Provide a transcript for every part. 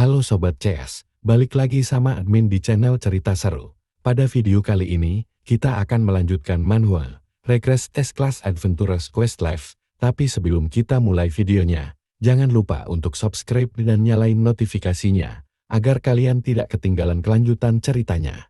Halo Sobat CS, balik lagi sama admin di channel Cerita Seru. Pada video kali ini, kita akan melanjutkan manual Regress S-Class Adventurous Quest Live. Tapi sebelum kita mulai videonya, jangan lupa untuk subscribe dan nyalain notifikasinya, agar kalian tidak ketinggalan kelanjutan ceritanya.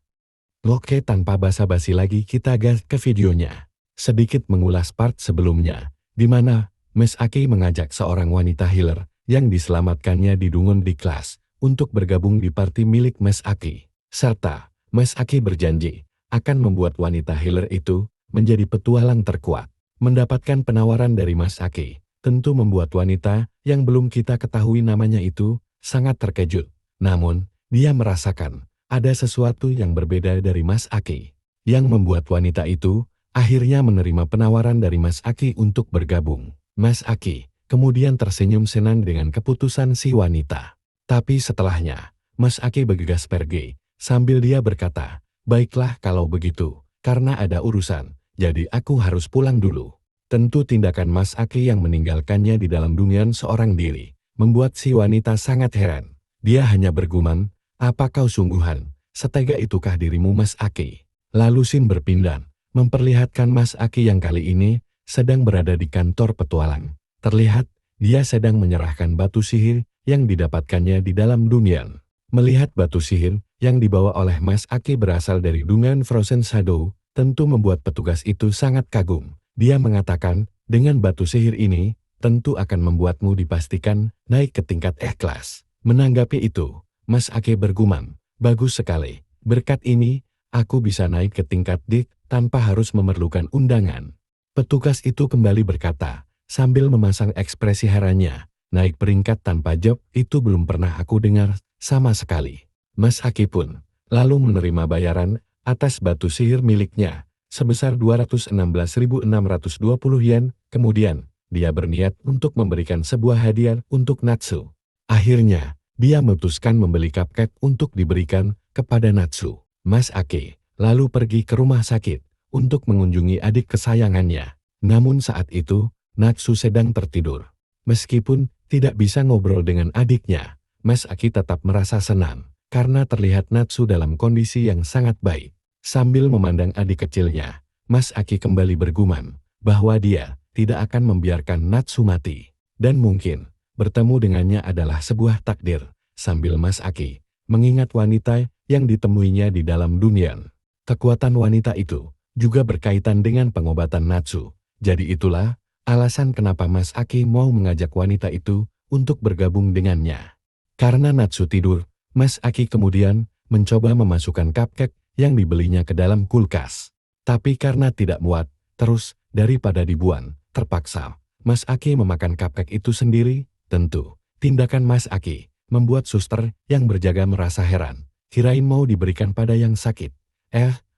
Oke, tanpa basa-basi lagi kita gas ke videonya. Sedikit mengulas part sebelumnya, di mana Miss Aki mengajak seorang wanita healer yang diselamatkannya di Dungeon di kelas untuk bergabung di party milik Miss Aki. Serta, Miss Aki berjanji akan membuat wanita healer itu menjadi petualang terkuat. Mendapatkan penawaran dari Miss Aki, tentu membuat wanita yang belum kita ketahui namanya itu sangat terkejut. Namun, dia merasakan ada sesuatu yang berbeda dari Mas Aki, yang membuat wanita itu akhirnya menerima penawaran dari Mas Aki untuk bergabung. Mas Aki kemudian tersenyum senang dengan keputusan si wanita. Tapi setelahnya, Mas Aki bergegas pergi, sambil dia berkata, "Baiklah kalau begitu, karena ada urusan, jadi aku harus pulang dulu." Tentu tindakan Mas Aki yang meninggalkannya di dalam dunia seorang diri, membuat si wanita sangat heran. Dia hanya bergumam, "Apa kau sungguhan, setega itukah dirimu Mas Aki?" Lalu Sin berpindah, memperlihatkan Mas Aki yang kali ini sedang berada di kantor petualang. Terlihat, dia sedang menyerahkan batu sihir yang didapatkannya di dalam dunia. Melihat batu sihir yang dibawa oleh Mas Aki berasal dari Dungeon Frozen Shadow, tentu membuat petugas itu sangat kagum. Dia mengatakan, dengan batu sihir ini, tentu akan membuatmu dipastikan naik ke tingkat kelas. Menanggapi itu, Mas Aki bergumam, "Bagus sekali, berkat ini, aku bisa naik ke tingkat dik tanpa harus memerlukan undangan." Petugas itu kembali berkata, sambil memasang ekspresi herannya, "Naik peringkat tanpa job itu belum pernah aku dengar sama sekali." Mas Aki pun lalu menerima bayaran atas batu sihir miliknya sebesar 216.620 yen. Kemudian, dia berniat untuk memberikan sebuah hadiah untuk Natsu. Akhirnya, dia memutuskan membeli cupcake untuk diberikan kepada Natsu. Mas Aki lalu pergi ke rumah sakit untuk mengunjungi adik kesayangannya. Namun saat itu, Natsu sedang tertidur. Meskipun tidak bisa ngobrol dengan adiknya, Mas Aki tetap merasa senang, karena terlihat Natsu dalam kondisi yang sangat baik. Sambil memandang adik kecilnya, Mas Aki kembali bergumam, bahwa dia tidak akan membiarkan Natsu mati. Dan mungkin, bertemu dengannya adalah sebuah takdir, sambil Mas Aki mengingat wanita yang ditemuinya di dalam dunia. Kekuatan wanita itu juga berkaitan dengan pengobatan Natsu. Jadi itulah alasan kenapa Mas Aki mau mengajak wanita itu untuk bergabung dengannya. Karena Natsu tidur, Mas Aki kemudian mencoba memasukkan cupcake yang dibelinya ke dalam kulkas. Tapi karena tidak muat, terus daripada dibuang, terpaksa Mas Aki memakan cupcake itu sendiri. Tentu, tindakan Mas Aki membuat suster yang berjaga merasa heran. Kirain mau diberikan pada yang sakit,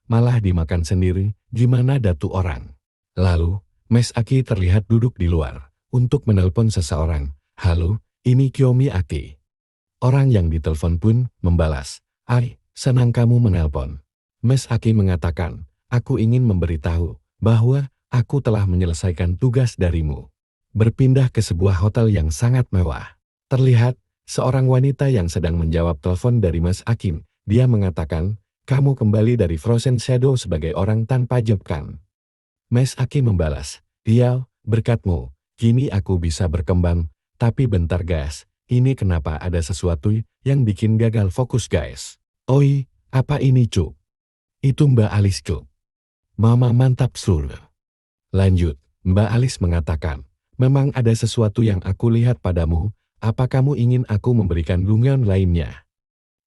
malah dimakan sendiri, gimana datu orang. Lalu, Mas Aki terlihat duduk di luar untuk menelpon seseorang. "Halo, ini Kiyomi Aki." Orang yang ditelepon pun membalas, senang kamu menelpon." Mas Aki mengatakan, "Aku ingin memberitahu bahwa aku telah menyelesaikan tugas darimu." Berpindah ke sebuah hotel yang sangat mewah. Terlihat, seorang wanita yang sedang menjawab telepon dari Mas Aki. Dia mengatakan, "Kamu kembali dari Frozen Shadow sebagai orang tanpa job kan?" Mas Aki membalas, "Iya, berkatmu, kini aku bisa berkembang. Tapi bentar guys, ini kenapa ada sesuatu yang bikin gagal fokus guys?" "Oi, apa ini cuk?" "Itu Mbak Alis cuk. Mama mantap sur." Lanjut, Mbak Alis mengatakan, "Memang ada sesuatu yang aku lihat padamu, apa kamu ingin aku memberikan dungeon lainnya?"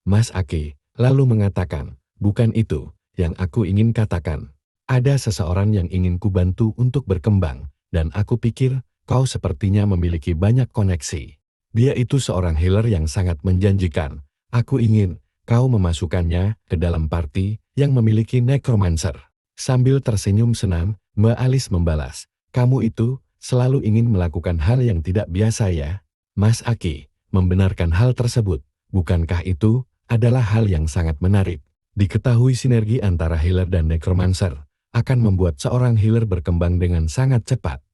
Mas Aki lalu mengatakan, "Bukan itu yang aku ingin katakan. Ada seseorang yang ingin kubantu untuk berkembang, dan aku pikir kau sepertinya memiliki banyak koneksi. Dia itu seorang healer yang sangat menjanjikan. Aku ingin kau memasukkannya ke dalam party yang memiliki necromancer." Sambil tersenyum senang, Mbak Alis membalas, "Kamu itu selalu ingin melakukan hal yang tidak biasa ya?" Mas Aki membenarkan hal tersebut. Bukankah itu adalah hal yang sangat menarik? Diketahui sinergi antara healer dan necromancer akan membuat seorang healer berkembang dengan sangat cepat.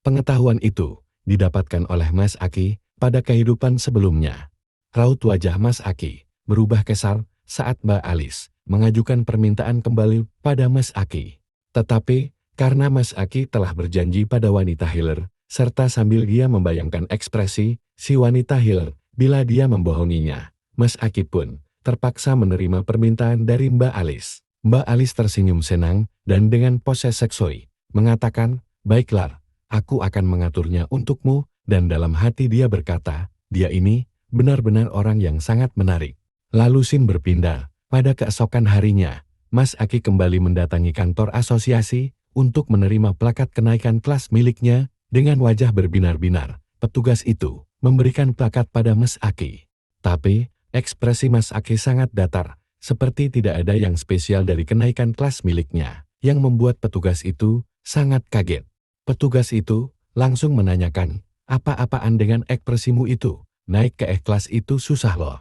Pengetahuan itu didapatkan oleh Mas Aki pada kehidupan sebelumnya. Raut wajah Mas Aki berubah kesal saat Mbak Alis mengajukan permintaan kembali pada Mas Aki. Tetapi, karena Mas Aki telah berjanji pada wanita healer, serta sambil dia membayangkan ekspresi si wanita healer bila dia membohonginya, Mas Aki pun terpaksa menerima permintaan dari Mbak Alis. Mbak Alis tersenyum senang dan dengan pose seksui mengatakan, "Baiklah, aku akan mengaturnya untukmu," dan dalam hati dia berkata, "Dia ini benar-benar orang yang sangat menarik." Lalu scene berpindah. Pada keesokan harinya, Mas Aki kembali mendatangi kantor asosiasi untuk menerima plakat kenaikan kelas miliknya dengan wajah berbinar-binar. Petugas itu memberikan plakat pada Mas Aki. Tapi, ekspresi Mas Aki sangat datar, seperti tidak ada yang spesial dari kenaikan kelas miliknya, yang membuat petugas itu sangat kaget. Petugas itu langsung menanyakan, "Apa-apaan dengan ekspresimu itu? Naik ke kelas itu susah loh.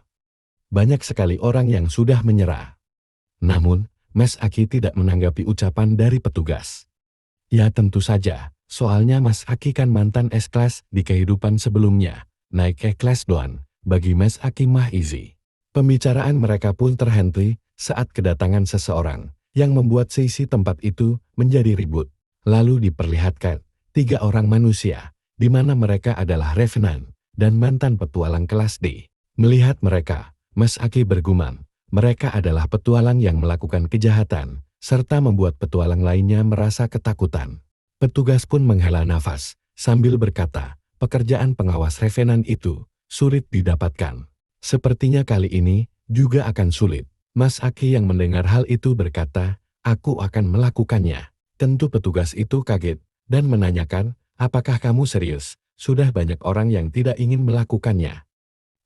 Banyak sekali orang yang sudah menyerah." Namun, Mas Aki tidak menanggapi ucapan dari petugas. Ya tentu saja, soalnya Mas Aki kan mantan S-Class di kehidupan sebelumnya. Naik ke kelas doang, bagi Mas Aki mah easy. Pembicaraan mereka pun terhenti saat kedatangan seseorang yang membuat sisi tempat itu menjadi ribut. Lalu diperlihatkan 3 orang manusia, di mana mereka adalah Revenant dan mantan petualang kelas D. Melihat mereka, Mas Aki bergumam, mereka adalah petualang yang melakukan kejahatan, serta membuat petualang lainnya merasa ketakutan. Petugas pun menghela nafas, sambil berkata, pekerjaan pengawas Revenant itu sulit didapatkan. Sepertinya kali ini juga akan sulit. Mas Aki yang mendengar hal itu berkata, "Aku akan melakukannya." Tentu petugas itu kaget dan menanyakan, "Apakah kamu serius? Sudah banyak orang yang tidak ingin melakukannya."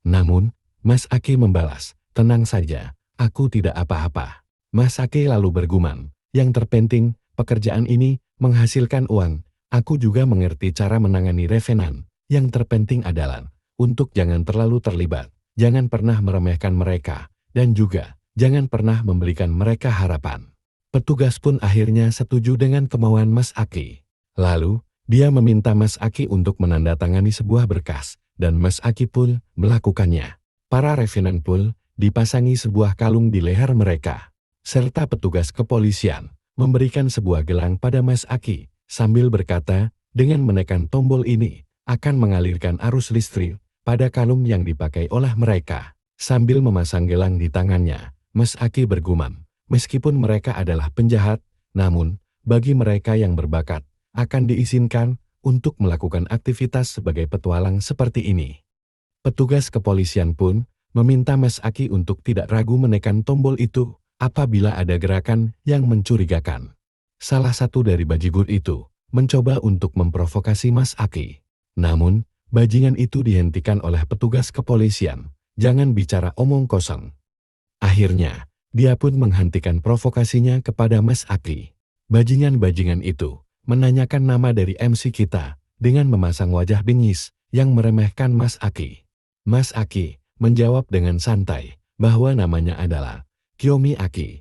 Namun, Mas Aki membalas, "Tenang saja, aku tidak apa-apa." Mas Aki lalu bergumam, "Yang terpenting, pekerjaan ini menghasilkan uang. Aku juga mengerti cara menangani Revenant. Yang terpenting adalah, untuk jangan terlalu terlibat, jangan pernah meremehkan mereka, dan juga, jangan pernah memberikan mereka harapan." Petugas pun akhirnya setuju dengan kemauan Mas Aki. Lalu, dia meminta Mas Aki untuk menandatangani sebuah berkas, dan Mas Aki pun melakukannya. Para Revenant pun dipasangi sebuah kalung di leher mereka, serta petugas kepolisian memberikan sebuah gelang pada Mas Aki, sambil berkata, dengan menekan tombol ini, akan mengalirkan arus listrik pada kalung yang dipakai oleh mereka. Sambil memasang gelang di tangannya, Mas Aki bergumam, meskipun mereka adalah penjahat, namun, bagi mereka yang berbakat, akan diizinkan untuk melakukan aktivitas sebagai petualang seperti ini. Petugas kepolisian pun meminta Mas Aki untuk tidak ragu menekan tombol itu apabila ada gerakan yang mencurigakan. Salah satu dari bajigur itu mencoba untuk memprovokasi Mas Aki. Namun, bajingan itu dihentikan oleh petugas kepolisian. "Jangan bicara omong kosong." Akhirnya, dia pun menghentikan provokasinya kepada Mas Aki. Bajingan-bajingan itu menanyakan nama dari MC kita dengan memasang wajah bengis yang meremehkan Mas Aki. Mas Aki menjawab dengan santai bahwa namanya adalah Kiyomi Aki.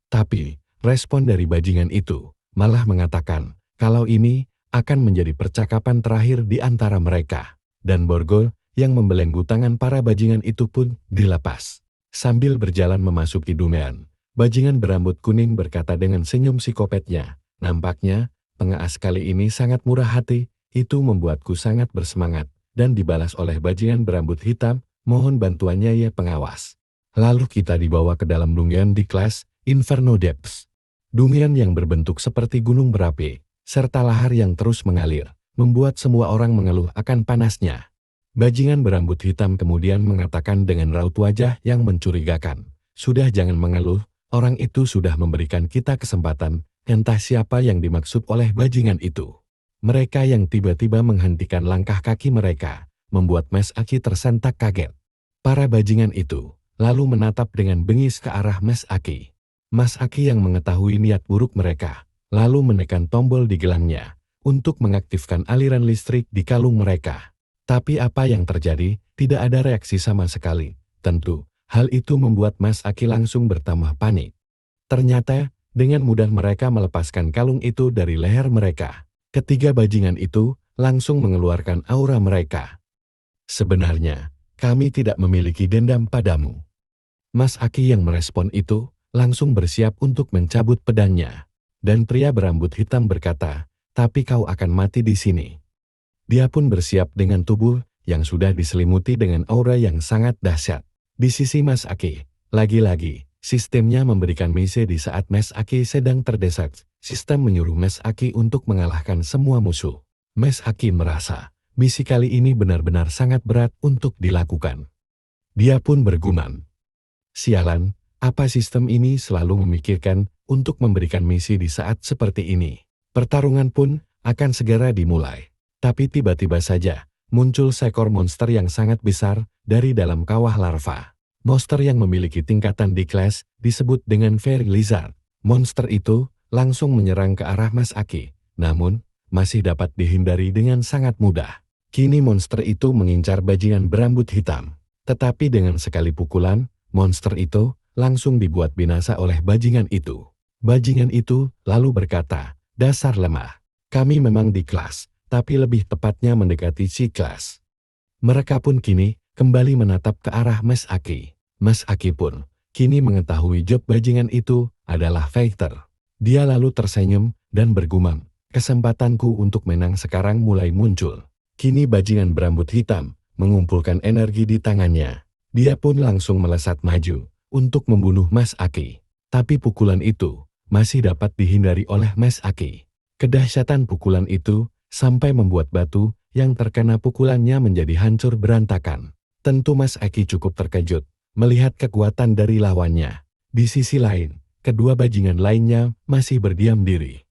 Tapi, respon dari bajingan itu malah mengatakan kalau ini akan menjadi percakapan terakhir di antara mereka, dan borgol yang membelenggu tangan para bajingan itu pun dilepas. Sambil berjalan memasuki Dumean, bajingan berambut kuning berkata dengan senyum psikopatnya, "Nampaknya, pengaas kali ini sangat murah hati, itu membuatku sangat bersemangat." Dan dibalas oleh bajingan berambut hitam, "Mohon bantuannya ya pengawas." Lalu kita dibawa ke dalam Dumean di kelas Inferno Depths. Dumean yang berbentuk seperti gunung berapi, serta lahar yang terus mengalir, membuat semua orang mengeluh akan panasnya. Bajingan berambut hitam kemudian mengatakan dengan raut wajah yang mencurigakan, "Sudah jangan mengeluh, orang itu sudah memberikan kita kesempatan." Entah siapa yang dimaksud oleh bajingan itu. Mereka yang tiba-tiba menghentikan langkah kaki mereka, membuat Mas Aki tersentak kaget. Para bajingan itu lalu menatap dengan bengis ke arah Mas Aki. Mas Aki yang mengetahui niat buruk mereka, lalu menekan tombol di gelangnya untuk mengaktifkan aliran listrik di kalung mereka. Tapi apa yang terjadi? Tidak ada reaksi sama sekali. Tentu, hal itu membuat Mas Aki langsung bertambah panik. Ternyata, dengan mudah mereka melepaskan kalung itu dari leher mereka. Ketiga bajingan itu langsung mengeluarkan aura mereka. Sebenarnya, Kami tidak memiliki dendam padamu. Mas Aki yang merespon itu, langsung bersiap untuk mencabut pedangnya. Dan pria berambut hitam berkata, tapi kau akan mati di sini. Dia pun bersiap dengan tubuh yang sudah diselimuti dengan aura yang sangat dahsyat. Di sisi Mas Aki, lagi-lagi, sistemnya memberikan misi di saat Mas Aki sedang terdesak. Sistem menyuruh Mas Aki untuk mengalahkan semua musuh. Mas Aki merasa, misi kali ini benar-benar sangat berat untuk dilakukan. Dia pun bergumam. Sialan, apa sistem ini selalu memikirkan untuk memberikan misi di saat seperti ini. Pertarungan pun akan segera dimulai. Tapi tiba-tiba saja, muncul seekor monster yang sangat besar dari dalam kawah larva. Monster yang memiliki tingkatan di kelas disebut dengan Fairy Lizard. Monster itu langsung menyerang ke arah Mas Aki, namun masih dapat dihindari dengan sangat mudah. Kini monster itu mengincar bajingan berambut hitam. Tetapi dengan sekali pukulan, monster itu langsung dibuat binasa oleh bajingan itu. Bajingan itu lalu berkata, dasar lemah. Kami memang di kelas, tapi lebih tepatnya mendekati si kelas. Mereka pun kini kembali menatap ke arah Mas Aki. Mas Aki pun kini mengetahui job bajingan itu adalah fighter. Dia lalu tersenyum dan bergumam, kesempatanku untuk menang sekarang mulai muncul. Kini bajingan berambut hitam mengumpulkan energi di tangannya. Dia pun langsung melesat maju untuk membunuh Mas Aki. Tapi pukulan itu masih dapat dihindari oleh Mas Aki. Kedahsyatan pukulan itu sampai membuat batu yang terkena pukulannya menjadi hancur berantakan. Tentu Mas Aki cukup terkejut melihat kekuatan dari lawannya. Di sisi lain, kedua bajingan lainnya masih berdiam diri.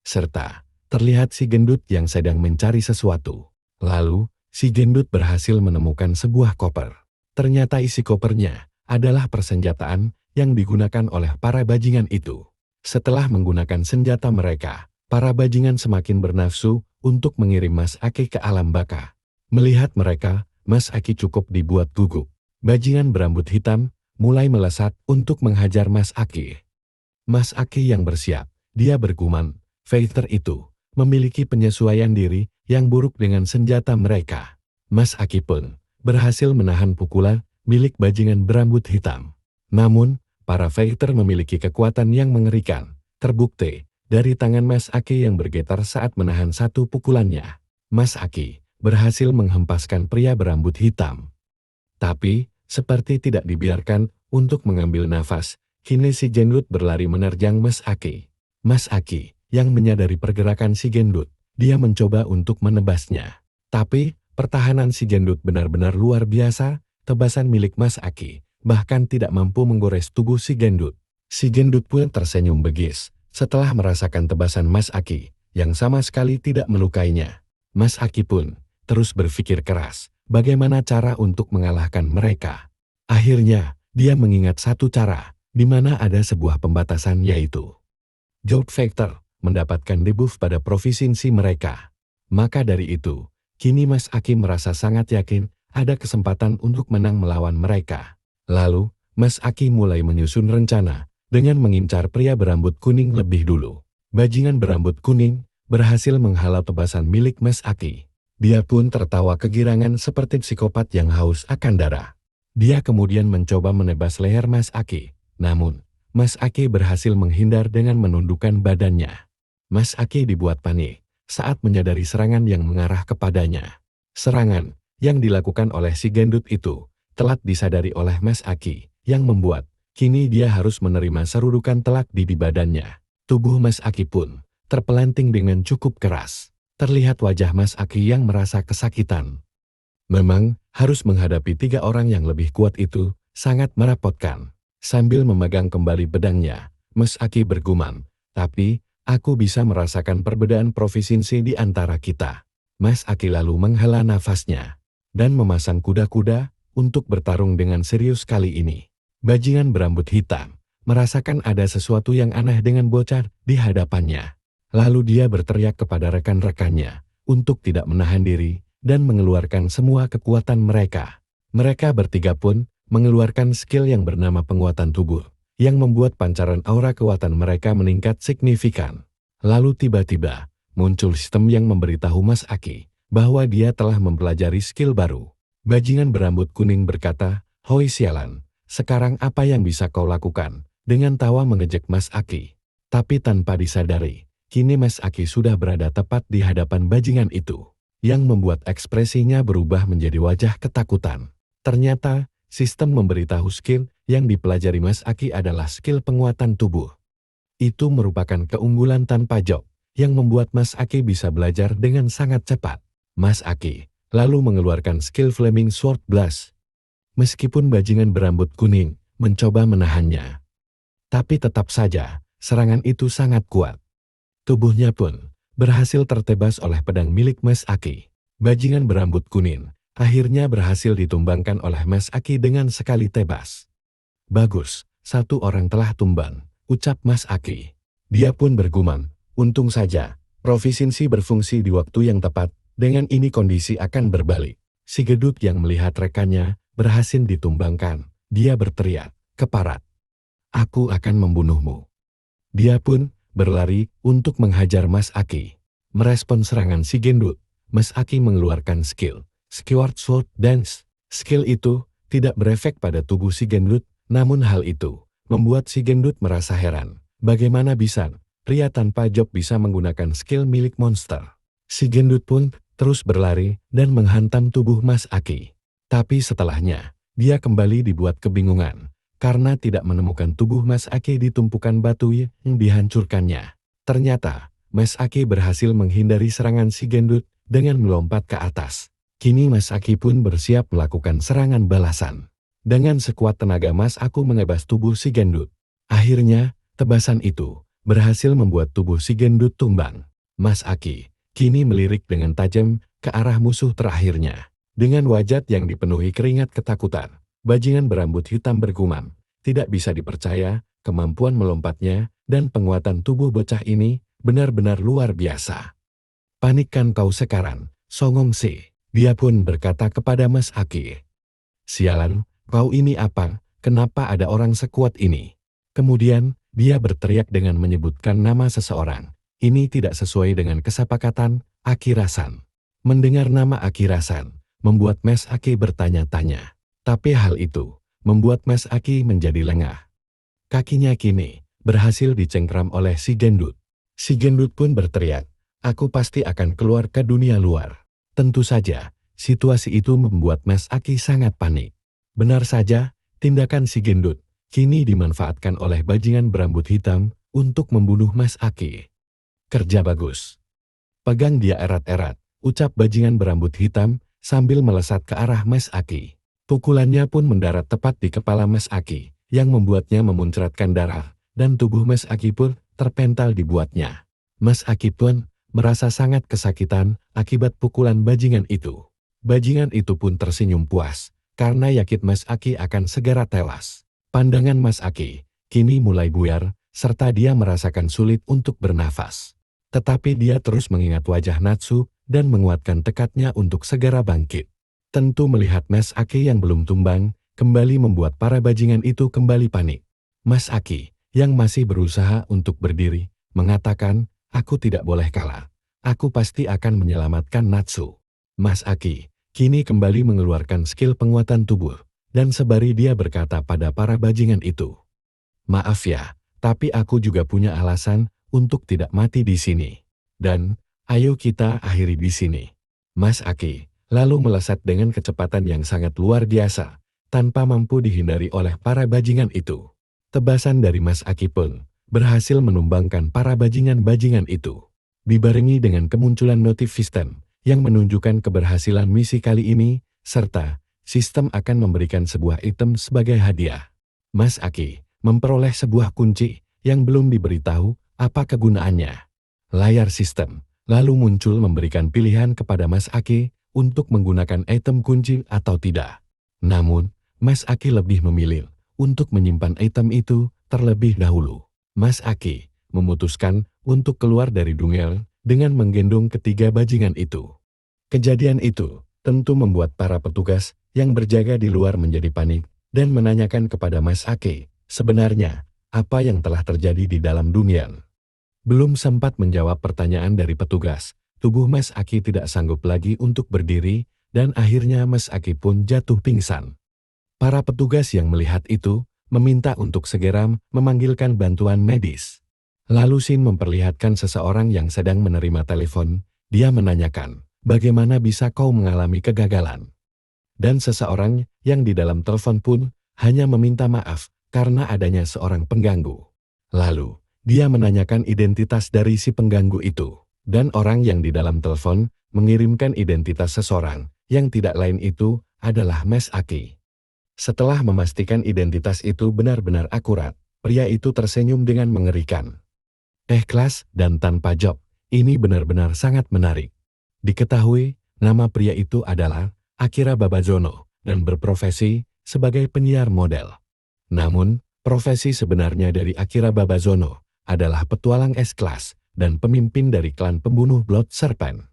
Serta terlihat si gendut yang sedang mencari sesuatu. Lalu, si gendut berhasil menemukan sebuah koper. Ternyata isi kopernya adalah persenjataan yang digunakan oleh para bajingan itu. Setelah menggunakan senjata mereka, para bajingan semakin bernafsu untuk mengirim Mas Aki ke alam baka. Melihat mereka, Mas Aki cukup dibuat gugup. Bajingan berambut hitam mulai melesat untuk menghajar Mas Aki. Mas Aki yang bersiap, dia bergumam, fighter itu memiliki penyesuaian diri yang buruk dengan senjata mereka. Mas Aki pun berhasil menahan pukulan milik bajingan berambut hitam. Namun, para fighter memiliki kekuatan yang mengerikan. Terbukti dari tangan Mas Aki yang bergetar saat menahan satu pukulannya. Mas Aki berhasil menghempaskan pria berambut hitam. Tapi, seperti tidak dibiarkan untuk mengambil nafas, kini si gendut berlari menerjang Mas Aki. Mas Aki yang menyadari pergerakan si gendut, dia mencoba untuk menebasnya. Tapi, pertahanan si gendut benar-benar luar biasa. Tebasan milik Mas Aki bahkan tidak mampu menggores tubuh si gendut. Si gendut pun tersenyum begis setelah merasakan tebasan Mas Aki yang sama sekali tidak melukainya. Mas Aki pun terus berpikir keras bagaimana cara untuk mengalahkan mereka. Akhirnya, dia mengingat satu cara, di mana ada sebuah pembatasan yaitu Job Factor mendapatkan debuff pada provinsi mereka. Maka dari itu, kini Mas Aki merasa sangat yakin ada kesempatan untuk menang melawan mereka. Lalu, Mas Aki mulai menyusun rencana dengan mengincar pria berambut kuning lebih dulu. Bajingan berambut kuning berhasil menghalau tebasan milik Mas Aki. Dia pun tertawa kegirangan seperti psikopat yang haus akan darah. Dia kemudian mencoba menebas leher Mas Aki. Namun, Mas Aki berhasil menghindar dengan menundukkan badannya. Mas Aki dibuat panik saat menyadari serangan yang mengarah kepadanya. Serangan yang dilakukan oleh si gendut itu telat disadari oleh Mas Aki, yang membuat kini dia harus menerima serudukan telak di badannya. Tubuh Mas Aki pun terpelanting dengan cukup keras. Terlihat wajah Mas Aki yang merasa kesakitan. Memang harus menghadapi 3 orang yang lebih kuat itu sangat merepotkan. Sambil memegang kembali pedangnya, Mas Aki bergumam, tapi aku bisa merasakan perbedaan provinsi di antara kita. Mas Aki lalu menghela nafasnya dan memasang kuda-kuda untuk bertarung dengan serius kali ini. Bajingan berambut hitam merasakan ada sesuatu yang aneh dengan bocah di hadapannya. Lalu dia berteriak kepada rekan-rekannya untuk tidak menahan diri dan mengeluarkan semua kekuatan mereka. Mereka bertiga pun mengeluarkan skill yang bernama penguatan tubuh, yang membuat pancaran aura kekuatan mereka meningkat signifikan. Lalu tiba-tiba muncul sistem yang memberitahu Mas Aki bahwa dia telah mempelajari skill baru. Bajingan berambut kuning berkata, "Hoi sialan, sekarang apa yang bisa kau lakukan?" Dengan tawa mengejek Mas Aki. Tapi tanpa disadari, kini Mas Aki sudah berada tepat di hadapan bajingan itu, yang membuat ekspresinya berubah menjadi wajah ketakutan. Ternyata, sistem memberitahu skill yang dipelajari Mas Aki adalah skill penguatan tubuh. Itu merupakan keunggulan tanpa job, yang membuat Mas Aki bisa belajar dengan sangat cepat. Mas Aki lalu mengeluarkan skill Flaming Sword Blast. Meskipun bajingan berambut kuning mencoba menahannya, tapi tetap saja serangan itu sangat kuat. Tubuhnya pun berhasil tertebas oleh pedang milik Mas Aki. Bajingan berambut kuning akhirnya berhasil ditumbangkan oleh Mas Aki dengan sekali tebas. "Bagus, satu orang telah tumbang," ucap Mas Aki. Dia pun bergumam, "Untung saja, provinsi berfungsi di waktu yang tepat, dengan ini kondisi akan berbalik." Si Gedut yang melihat rekannya berhasil ditumbangkan, dia berteriak, "Keparat, aku akan membunuhmu." Dia pun berlari untuk menghajar Mas Aki. Merespon serangan si gendut, Mas Aki mengeluarkan skill Skyward Sword Dance. Skill itu tidak berefek pada tubuh si gendut, namun hal itu membuat si gendut merasa heran. Bagaimana bisa pria tanpa job bisa menggunakan skill milik monster? Si gendut pun terus berlari dan menghantam tubuh Mas Aki. Tapi setelahnya, dia kembali dibuat kebingungan karena tidak menemukan tubuh Mas Aki di tumpukan batu yang dihancurkannya. Ternyata, Mas Aki berhasil menghindari serangan si gendut dengan melompat ke atas. Kini Mas Aki pun bersiap melakukan serangan balasan. Dengan sekuat tenaga Mas Aki menebas tubuh si gendut. Akhirnya, tebasan itu berhasil membuat tubuh si gendut tumbang. Mas Aki kini melirik dengan tajam ke arah musuh terakhirnya. Dengan wajah yang dipenuhi keringat ketakutan, bajingan berambut hitam bergumam, "Tidak bisa dipercaya, kemampuan melompatnya dan penguatan tubuh bocah ini benar-benar luar biasa. Panikkan kau sekarang, songong si." Dia pun berkata kepada Mas Aki, "Sialan, kau ini apa? Kenapa ada orang sekuat ini?" Kemudian, dia berteriak dengan menyebutkan nama seseorang. Ini tidak sesuai dengan kesepakatan Aki Rasan. Mendengar nama Aki Rasan membuat Mas Aki bertanya-tanya. Tapi hal itu membuat Mas Aki menjadi lengah. Kakinya kini berhasil dicengkram oleh si gendut. Si gendut pun berteriak, "Aku pasti akan keluar ke dunia luar." Tentu saja, situasi itu membuat Mas Aki sangat panik. Benar saja, tindakan si gendut kini dimanfaatkan oleh bajingan berambut hitam untuk membunuh Mas Aki. "Kerja bagus. Pegang dia erat-erat," ucap bajingan berambut hitam sambil melesat ke arah Mas Aki. Pukulannya pun mendarat tepat di kepala Mas Aki, yang membuatnya memuncratkan darah, dan tubuh Mas Aki pun terpental dibuatnya. Mas Aki pun merasa sangat kesakitan akibat pukulan bajingan itu. Bajingan itu pun tersenyum puas, karena yakin Mas Aki akan segera tewas. Pandangan Mas Aki kini mulai buyar, serta dia merasakan sulit untuk bernafas. Tetapi dia terus mengingat wajah Natsu dan menguatkan tekadnya untuk segera bangkit. Tentu melihat Mas Aki yang belum tumbang, kembali membuat para bajingan itu kembali panik. Mas Aki, yang masih berusaha untuk berdiri, mengatakan, "Aku tidak boleh kalah. Aku pasti akan menyelamatkan Natsu." Mas Aki kini kembali mengeluarkan skill penguatan tubuh, dan sebari dia berkata pada para bajingan itu, "Maaf ya, tapi aku juga punya alasan untuk tidak mati di sini. Dan, ayo kita akhiri di sini." Mas Aki lalu melesat dengan kecepatan yang sangat luar biasa, tanpa mampu dihindari oleh para bajingan itu. Tebasan dari Mas Aki pun berhasil menumbangkan para bajingan-bajingan itu. Dibarengi dengan kemunculan notif sistem yang menunjukkan keberhasilan misi kali ini, serta sistem akan memberikan sebuah item sebagai hadiah. Mas Aki memperoleh sebuah kunci yang belum diberitahu apa kegunaannya. Layar sistem lalu muncul memberikan pilihan kepada Mas Aki untuk menggunakan item kunci atau tidak. Namun, Mas Aki lebih memilih untuk menyimpan item itu terlebih dahulu. Mas Aki memutuskan untuk keluar dari Dungel dengan menggendong ketiga bajingan itu. Kejadian itu tentu membuat para petugas yang berjaga di luar menjadi panik dan menanyakan kepada Mas Aki, sebenarnya apa yang telah terjadi di dalam Dungel. Belum sempat menjawab pertanyaan dari petugas, tubuh Mas Aki tidak sanggup lagi untuk berdiri dan akhirnya Mas Aki pun jatuh pingsan. Para petugas yang melihat itu meminta untuk segera memanggilkan bantuan medis. Lalu Shin memperlihatkan seseorang yang sedang menerima telepon. Dia menanyakan, bagaimana bisa kau mengalami kegagalan? Dan seseorang yang di dalam telepon pun hanya meminta maaf karena adanya seorang pengganggu. Lalu, dia menanyakan identitas dari si pengganggu itu. Dan orang yang di dalam telepon mengirimkan identitas seseorang yang tidak lain itu adalah Mas Aki. Setelah memastikan identitas itu benar-benar akurat, pria itu tersenyum dengan mengerikan. Ikhlas dan tanpa job, ini benar-benar sangat menarik. Diketahui, nama pria itu adalah Akira Babazono dan berprofesi sebagai penyiar model. Namun, profesi sebenarnya dari Akira Babazono adalah petualang S-Class dan pemimpin dari klan pembunuh Blood Serpent.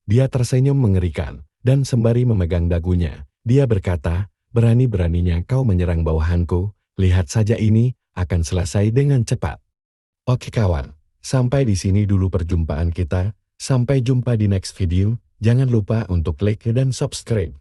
Dia tersenyum mengerikan, dan sembari memegang dagunya, dia berkata, berani-beraninya kau menyerang bawahanku, lihat saja ini akan selesai dengan cepat. Oke kawan, sampai di sini dulu perjumpaan kita, sampai jumpa di next video, jangan lupa untuk like dan subscribe.